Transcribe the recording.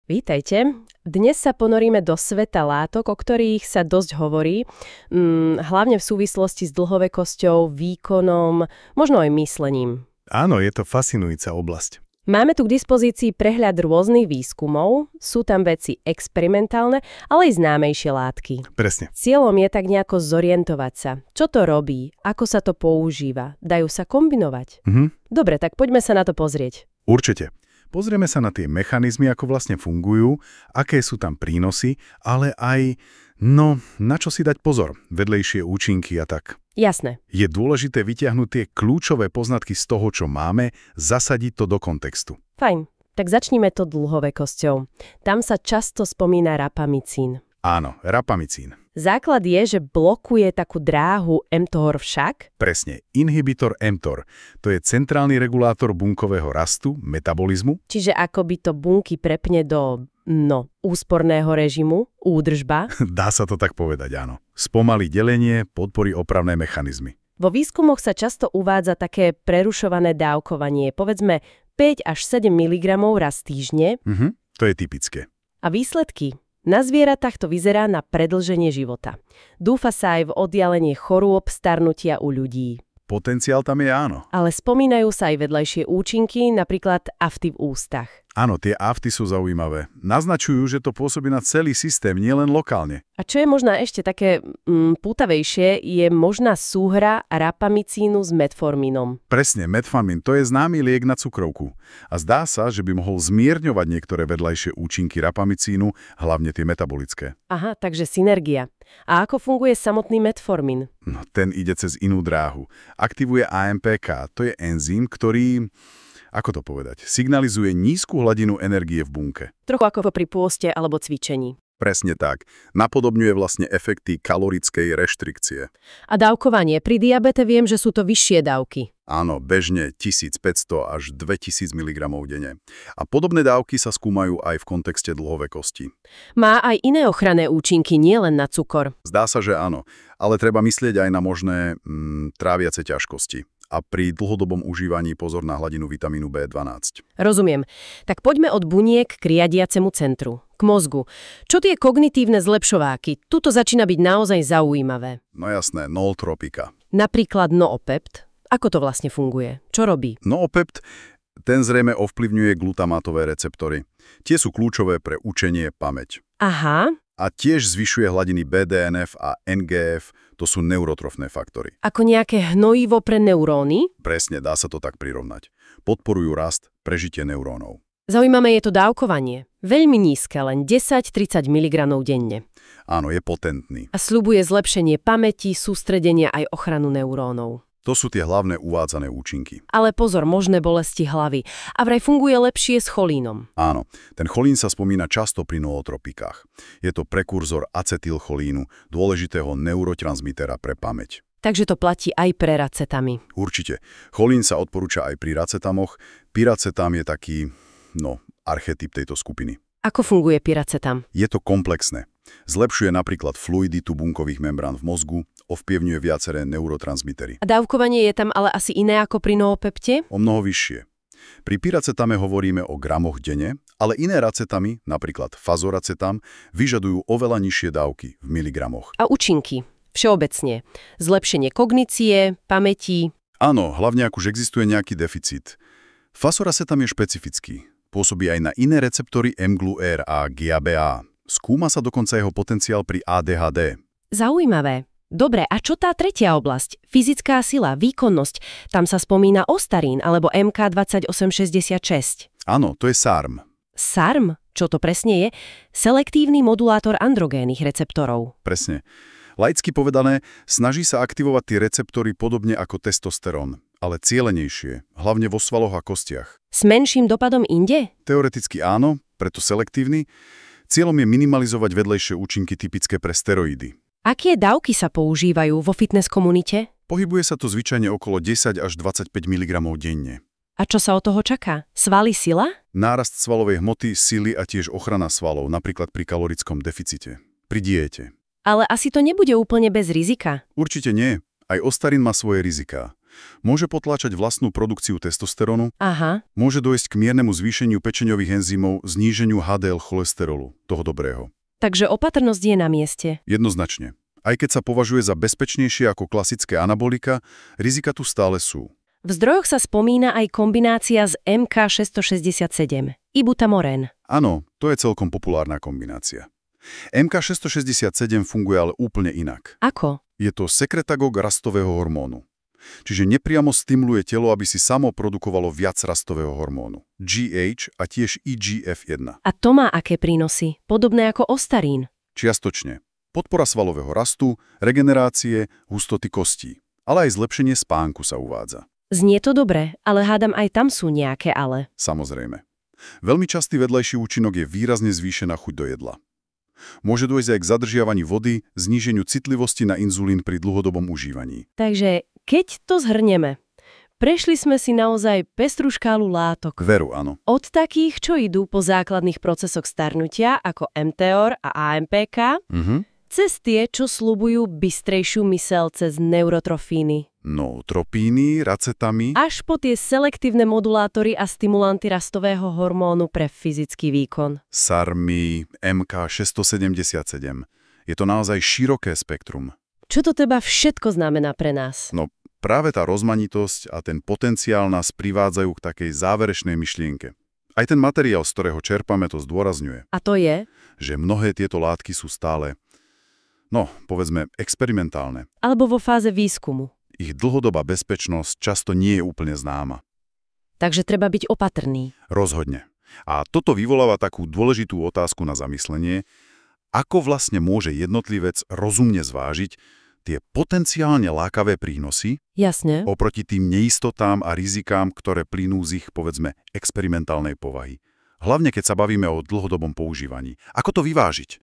Vítajte. Dnes sa ponoríme do sveta látok, o ktorých sa dosť hovorí, hlavne v súvislosti s dlhovekosťou, výkonom, možno aj myslením. Áno, je to fascinujúca oblasť. Máme tu k dispozícii prehľad rôznych výskumov, sú tam veci experimentálne, ale aj známejšie látky. Presne. Cieľom je tak nejako zorientovať sa. Čo to robí? Ako sa to používa? Dajú sa kombinovať? Dobre, tak poďme sa na to pozrieť. Určite. Pozrieme sa na tie mechanizmy, ako vlastne fungujú, aké sú tam prínosy, ale aj, na čo si dať pozor, vedlejšie účinky a tak. Jasné. Je dôležité vyťahnuť tie kľúčové poznatky z toho, čo máme, zasadiť to do kontextu. Fajn. Tak začníme to dlhovekosťou. Tam sa často spomína rapamycín. Áno, rapamycín. Základ je, že blokuje takú dráhu mTOR však? Presne, inhibitor mTOR. To je centrálny regulátor bunkového rastu, metabolizmu. Čiže akoby to bunky prepne do, úsporného režimu, údržba. Dá sa to tak povedať, áno. Spomalí delenie, podporí opravné mechanizmy. Vo výskumoch sa často uvádza také prerušované dávkovanie, povedzme 5 až 7 mg raz týždne. To je typické. A výsledky? Na zvieratách to vyzerá na predĺženie života. Dúfa sa aj v oddialenie chorôb, starnutia u ľudí. Potenciál tam je áno. Ale spomínajú sa aj vedľajšie účinky, napríklad afty v ústach. Áno, tie afty sú zaujímavé. Naznačujú, že to pôsobí na celý systém, nielen lokálne. A čo je možná ešte také pútavejšie, je možná súhra rapamycínu s metformínom. Presne, metformín, to je známy liek na cukrovku. A zdá sa, že by mohol zmierňovať niektoré vedľajšie účinky rapamycínu, hlavne tie metabolické. Aha, takže synergia. A ako funguje samotný metformín? Ten ide cez inú dráhu. Aktivuje AMPK, to je enzym, ktorý, ako to povedať, signalizuje nízku hladinu energie v bunke. Trochu ako pri pôste alebo cvičení. Presne tak. Napodobňuje vlastne efekty kalorickej reštrikcie. A dávkovanie. Pri diabete viem, že sú to vyššie dávky. Áno, bežne 1500 až 2000 mg denne. A podobné dávky sa skúmajú aj v kontexte dlhovekosti. Má aj iné ochranné účinky, nielen na cukor. Zdá sa, že áno, ale treba myslieť aj na možné tráviace ťažkosti. A pri dlhodobom užívaní pozor na hladinu vitamínu B12. Rozumiem. Tak poďme od buniek k riadiacemu centru, k mozgu. Čo tie kognitívne zlepšováky? Tuto začína byť naozaj zaujímavé. No jasné, nootropika. Napríklad noopept. Ako to vlastne funguje? Čo robí? Noopept, ten zrejme ovplyvňuje glutamátové receptory. Tie sú kľúčové pre učenie, pamäť. Aha. A tiež zvyšuje hladiny BDNF a NGF, to sú neurotrofné faktory. Ako nejaké hnojivo pre neuróny? Presne, dá sa to tak prirovnať. Podporujú rast, prežitie neurónov. Zaujímavé je to dávkovanie. Veľmi nízke, len 10-30 mg denne. Áno, je potentný. A sľubuje zlepšenie pamäti, sústredenia aj ochranu neurónov. To sú tie hlavné uvádzané účinky. Ale pozor, možné bolesti hlavy. A vraj funguje lepšie s cholínom. Áno, ten cholín sa spomína často pri nootropikách. Je to prekurzor acetylcholínu, dôležitého neurotransmitera pre pamäť. Takže to platí aj pre racetamy. Určite. Cholín sa odporúča aj pri racetamoch. Piracetam je taký, archetyp tejto skupiny. Ako funguje piracetam? Je to komplexné. Zlepšuje napríklad fluiditu bunkových membrán v mozgu, ovplyvňuje viaceré neurotransmitery. A dávkovanie je tam ale asi iné ako pri noopepte? O mnoho vyššie. Pri piracetame hovoríme o gramoch denne, ale iné racetamy, napríklad fazoracetam, vyžadujú oveľa nižšie dávky v miligramoch. A účinky? Všeobecne. Zlepšenie kognície, pamäti. Áno, hlavne ak už existuje nejaký deficit. Fazoracetam je špecifický. Pôsobí aj na iné receptory mGlu-R a GABA. Skúma sa dokonca jeho potenciál pri ADHD. Zaujímavé. Dobre, a čo tá tretia oblasť? Fyzická sila, výkonnosť. Tam sa spomína ostarín alebo MK2866. Áno, to je SARM. SARM? Čo to presne je? Selektívny modulátor androgénnych receptorov. Presne. Laicky povedané, snaží sa aktivovať tie receptory podobne ako testosterón, ale cielenejšie, hlavne vo svaloch a kostiach. S menším dopadom inde? Teoreticky áno, preto selektívny. Cieľom je minimalizovať vedlejšie účinky typické pre steroidy. Aké dávky sa používajú vo fitness komunite? Pohybuje sa to zvyčajne okolo 10 až 25 mg denne. A čo sa od toho čaká? Svaly sila? Nárast svalovej hmoty, sily a tiež ochrana svalov, napríklad pri kalorickom deficite. Pri diete. Ale asi to nebude úplne bez rizika. Určite nie. Aj ostarín má svoje riziká. Môže potláčať vlastnú produkciu testosterónu, Aha, môže dojsť k miernemu zvýšeniu pečeňových enzymov, zníženiu HDL cholesterolu, toho dobrého. takže opatrnosť je na mieste. Jednoznačne. Aj keď sa považuje za bezpečnejšie ako klasické anabolika, rizika tu stále sú. V zdrojoch sa spomína aj kombinácia z MK667, ibutamoren. Áno, to je celkom populárna kombinácia. MK667 funguje ale úplne inak. Ako? Je to sekretagóg rastového hormónu. Čiže nepriamo stimuluje telo, aby si samo produkovalo viac rastového hormónu. GH a tiež IGF-1. A to má aké prínosy? Podobné ako ostarín. Čiastočne. Podpora svalového rastu, regenerácie, hustoty kostí. Ale aj zlepšenie spánku sa uvádza. Znie to dobre, ale hádam aj tam sú nejaké ale. Samozrejme. Veľmi častý vedľajší účinok je výrazne zvýšená chuť do jedla. Môže dôjsť aj k zadržiavaní vody, zníženiu citlivosti na inzulín pri dlhodobom užívaní. Takže keď to zhrnieme, prešli sme si naozaj pestrú škálu látok. Veru, áno. Od takých, čo idú po základných procesoch starnutia, ako mTOR a AMPK, cez tie, čo sľubujú bystrejšiu myseľ cez neurotrofíny. Nootropíny, racetami. Až po tie selektívne modulátory a stimulanty rastového hormónu pre fyzický výkon. SARMy, MK677. Je to naozaj široké spektrum. Čo to teba všetko znamená pre nás? No práve tá rozmanitosť a ten potenciál nás privádzajú k takej záverečnej myšlienke. Aj ten materiál, z ktorého čerpame, to zdôrazňuje. A to je? Že mnohé tieto látky sú stále, povedzme, experimentálne. Alebo vo fáze výskumu. Ich dlhodobá bezpečnosť často nie je úplne známa. Takže treba byť opatrný. Rozhodne. A toto vyvoláva takú dôležitú otázku na zamyslenie, ako vlastne môže jednotlivec rozumne zvážiť tie potenciálne lákavé prínosy Jasne. oproti tým neistotám a rizikám, ktoré plynú z ich, povedzme, experimentálnej povahy. Hlavne keď sa bavíme o dlhodobom používaní. Ako to vyvážiť?